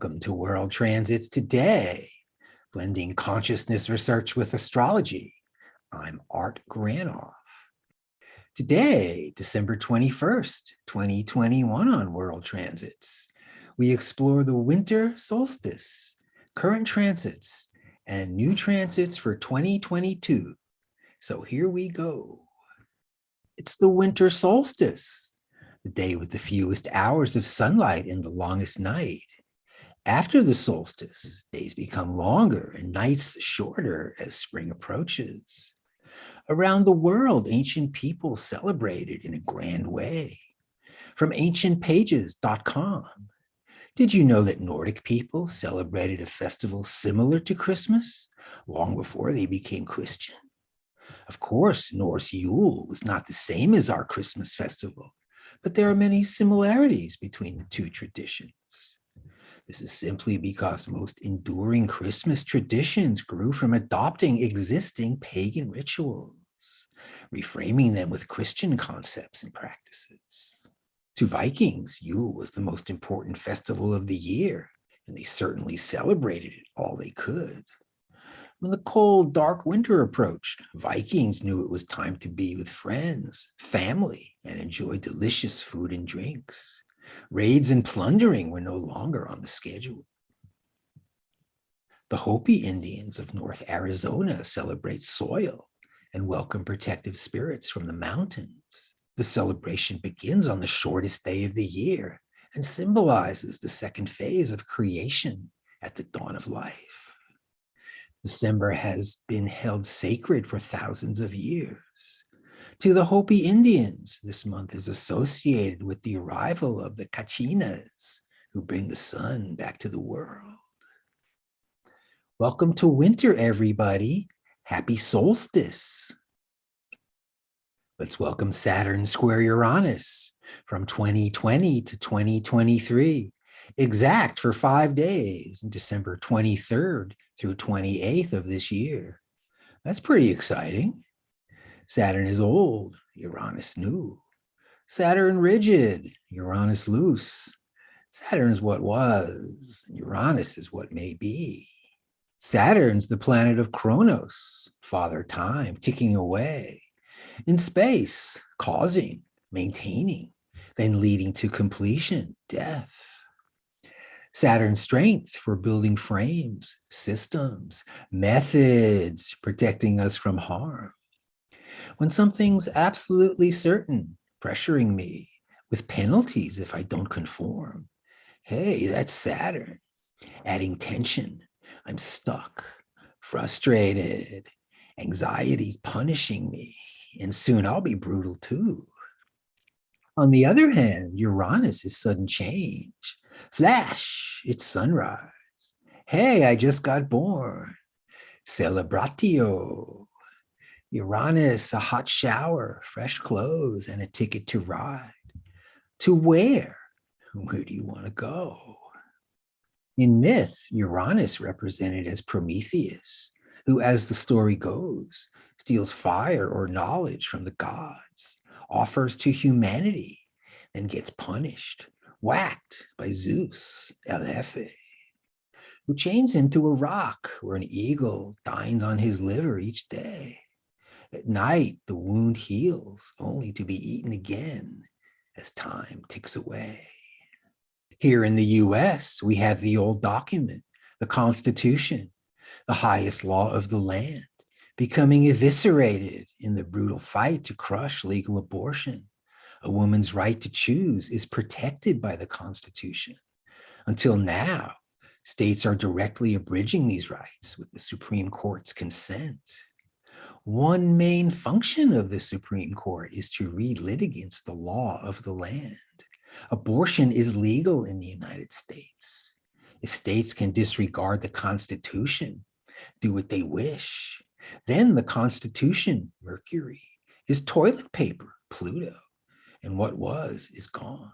Welcome to World Transits Today, blending consciousness research with astrology. I'm Art Granoff. Today, December 21st, 2021 on World Transits, we explore the Winter Solstice, current transits, and new transits for 2022. So here we go. It's the Winter Solstice, the day with the fewest hours of sunlight and the longest night. After the solstice, days become longer and nights shorter as spring approaches. Around the world, ancient people celebrated in a grand way. From ancientpages.com, did you know that Nordic people celebrated a festival similar to Christmas long before they became Christian? Of course, Norse Yule was not the same as our Christmas festival, but there are many similarities between the two traditions. This is simply because most enduring Christmas traditions grew from adopting existing pagan rituals, reframing them with Christian concepts and practices. To Vikings, Yule was the most important festival of the year, and they certainly celebrated it all they could. When the cold, dark winter approached, Vikings knew it was time to be with friends, family, and enjoy delicious food and drinks. Raids and plundering were no longer on the schedule. The Hopi Indians of North Arizona celebrate soil and welcome protective spirits from the mountains. The celebration begins on the shortest day of the year and symbolizes the second phase of creation at the dawn of life. December has been held sacred for thousands of years. To the Hopi Indians, this month is associated with the arrival of the Kachinas, who bring the sun back to the world. Welcome to winter, everybody. Happy solstice. Let's welcome Saturn square Uranus from 2020 to 2023, exact for 5 days, December 23rd through 28th of this year. That's pretty exciting. Saturn is old, Uranus new. Saturn rigid, Uranus loose. Saturn's what was, Uranus is what may be. Saturn's the planet of Kronos, Father Time, ticking away. In space, causing, maintaining, then leading to completion, death. Saturn's strength for building frames, systems, methods, protecting us from harm. When something's absolutely certain, pressuring me with penalties if I don't conform. Hey, that's Saturn, adding tension. I'm stuck, frustrated, anxiety's punishing me, and soon I'll be brutal too. On the other hand, Uranus is sudden change. Flash, it's sunrise. Hey, I just got born. Celebratio. Uranus, a hot shower, fresh clothes, and a ticket to ride. To where? Where do you want to go? In myth, Uranus represented as Prometheus, who, as the story goes, steals fire or knowledge from the gods, offers to humanity, then gets punished, whacked by Zeus, El Jefe, who chains him to a rock where an eagle dines on his liver each day. At night, the wound heals, only to be eaten again as time ticks away. Here in the US, we have the old document, the Constitution, the highest law of the land, becoming eviscerated in the brutal fight to crush legal abortion. A woman's right to choose is protected by the Constitution. Until now, states are directly abridging these rights with the Supreme Court's consent. One main function of the Supreme Court is to read litigants the law of the land. Abortion is legal in the United States. If states can disregard the Constitution, do what they wish, then the Constitution, Mercury, is toilet paper, Pluto, and what was is gone.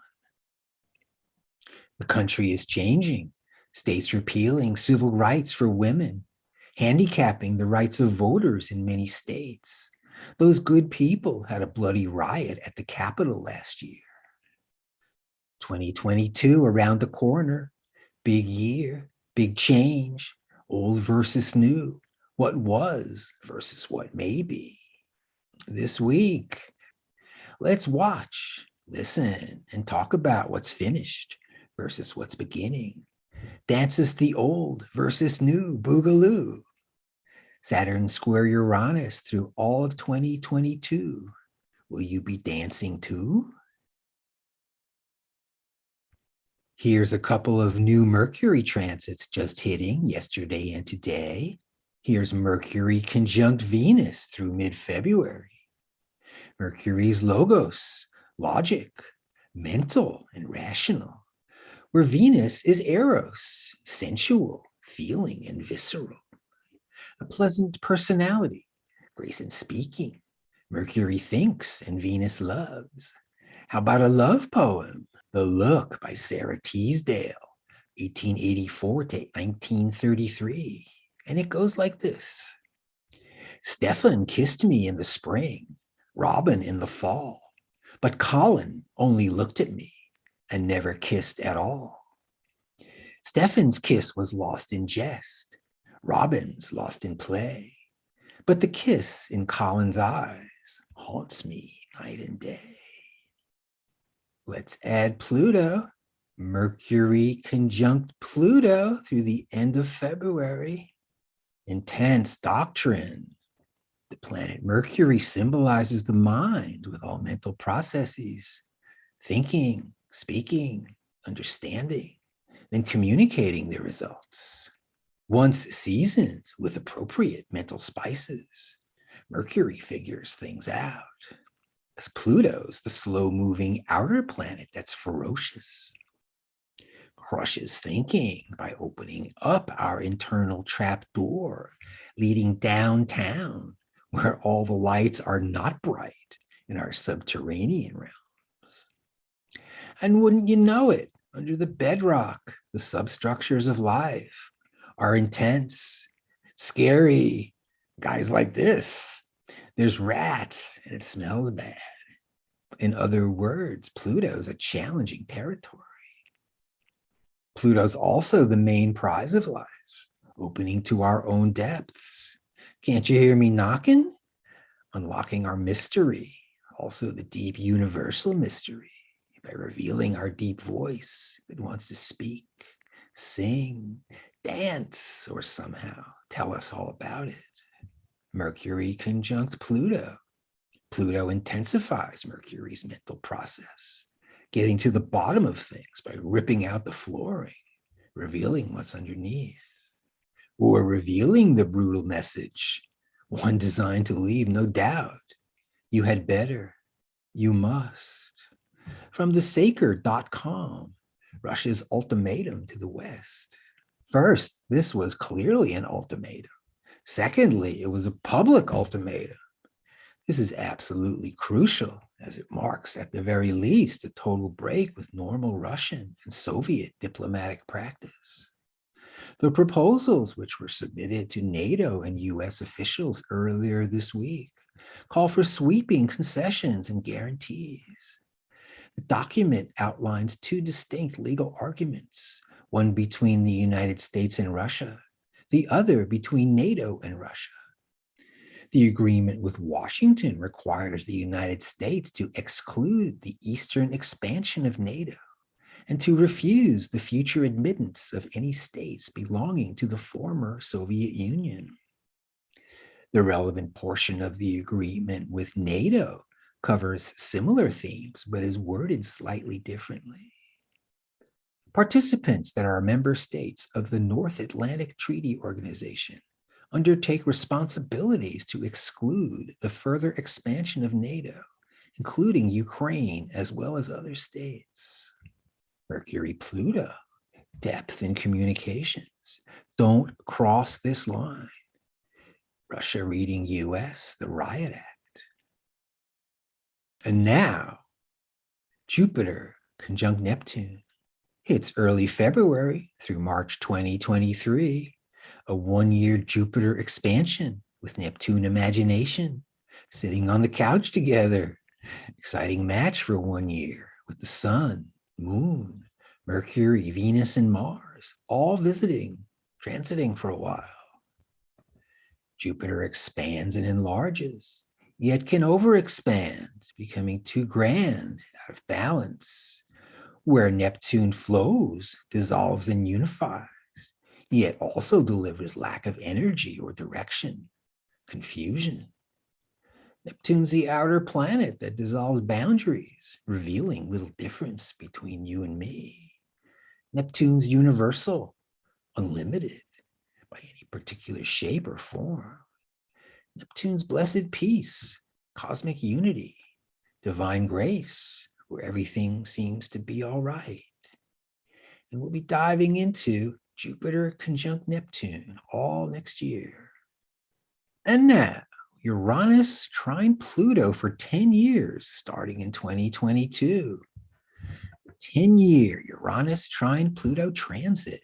The country is changing, states repealing civil rights for women, handicapping the rights of voters in many states. Those good people had a bloody riot at the Capitol last year. 2022 around the corner. Big year, big change, old versus new, what was versus what may be. This week, let's watch, listen, and talk about what's finished versus what's beginning. Dances the old versus new boogaloo. Saturn square Uranus through all of 2022. Will you be dancing too? Here's a couple of new Mercury transits just hitting yesterday and today. Here's Mercury conjunct Venus through mid-February. Mercury's logos, logic, mental, and rational, where Venus is eros, sensual, feeling, and visceral. A pleasant personality, grace in speaking. Mercury thinks and Venus loves. How about a love poem? The Look by Sarah Teasdale, 1884 to 1933. And it goes like this. Stefan kissed me in the spring, Robin in the fall, but Colin only looked at me and never kissed at all. Stefan's kiss was lost in jest, Robin's lost in play, but the kiss in Colin's eyes haunts me night and day. Let's add Pluto. Mercury conjunct Pluto through the end of February. Intense doctrine. The planet Mercury symbolizes the mind with all mental processes, thinking, speaking, understanding, then communicating the results. Once seasoned with appropriate mental spices, Mercury figures things out. As Pluto's the slow-moving outer planet that's ferocious, crushes thinking by opening up our internal trap door, leading downtown where all the lights are not bright in our subterranean realms. And wouldn't you know it, under the bedrock, the substructures of life are intense, scary, guys like this. There's rats and it smells bad. In other words, Pluto's a challenging territory. Pluto's also the main prize of life, opening to our own depths. Can't you hear me knocking? Unlocking our mystery, also the deep universal mystery, by revealing our deep voice that wants to speak, sing, dance, or somehow tell us all about it. Mercury conjunct Pluto. Pluto intensifies Mercury's mental process, getting to the bottom of things by ripping out the flooring, revealing what's underneath, or revealing the brutal message, one designed to leave no doubt. You had better, you must. From thesaker.com, Russia's ultimatum to the West. First, this was clearly an ultimatum. Secondly, it was a public ultimatum. This is absolutely crucial, as it marks, at the very least, a total break with normal Russian and Soviet diplomatic practice. The proposals, which were submitted to NATO and US officials earlier this week, call for sweeping concessions and guarantees. The document outlines two distinct legal arguments, one between the United States and Russia, the other between NATO and Russia. The agreement with Washington requires the United States to exclude the eastern expansion of NATO and to refuse the future admittance of any states belonging to the former Soviet Union. The relevant portion of the agreement with NATO covers similar themes, but is worded slightly differently. Participants that are member states of the North Atlantic Treaty Organization undertake responsibilities to exclude the further expansion of NATO, including Ukraine as well as other states. Mercury Pluto, depth in communications. Don't cross this line. Russia reading US, the Riot Act. And now, Jupiter conjunct Neptune. It's early February through March 2023, a one-year Jupiter expansion with Neptune imagination, sitting on the couch together. Exciting match for 1 year with the sun, moon, Mercury, Venus, and Mars, all transiting for a while. Jupiter expands and enlarges, yet can overexpand, becoming too grand, out of balance. Where Neptune flows, dissolves, and unifies, yet also delivers lack of energy or direction, confusion. Neptune's the outer planet that dissolves boundaries, revealing little difference between you and me. Neptune's universal, unlimited by any particular shape or form. Neptune's blessed peace, cosmic unity, divine grace, where everything seems to be all right. And we'll be diving into Jupiter conjunct Neptune all next year. And now, Uranus trine Pluto for 10 years, starting in 2022. 10-year Uranus trine Pluto transit.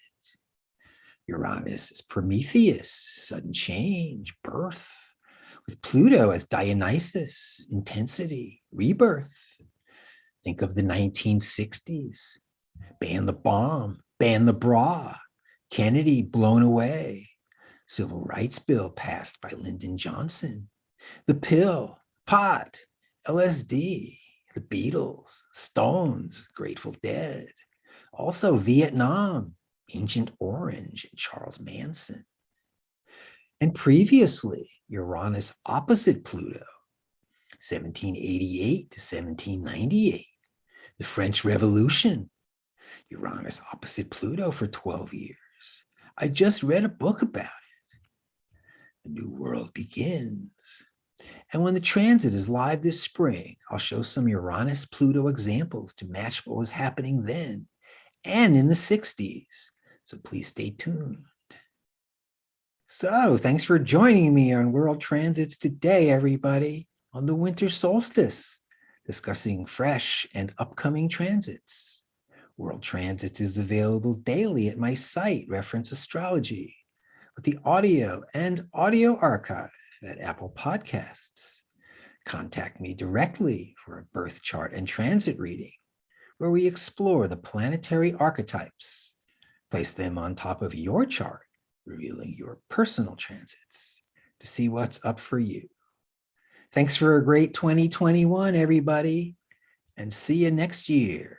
Uranus is Prometheus, sudden change, birth, with Pluto as Dionysus, intensity, rebirth. Think of the 1960s. Ban the bomb, ban the bra, Kennedy blown away, Civil Rights Bill passed by Lyndon Johnson, the pill, pot, LSD, the Beatles, Stones, Grateful Dead, also Vietnam, Agent Orange, and Charles Manson. And previously, Uranus opposite Pluto, 1788 to 1798, the French Revolution, Uranus opposite Pluto for 12 years. I just read a book about it. The new world begins. And when the transit is live this spring, I'll show some Uranus-Pluto examples to match what was happening then and in the 60s. So please stay tuned. So thanks for joining me on World Transits today, everybody, on the Winter Solstice, discussing fresh and upcoming transits. World Transits is available daily at my site, Reference Astrology, with the audio and audio archive at Apple Podcasts. Contact me directly for a birth chart and transit reading, where we explore the planetary archetypes, place them on top of your chart, revealing your personal transits to see what's up for you. Thanks for a great 2021, everybody, and see you next year.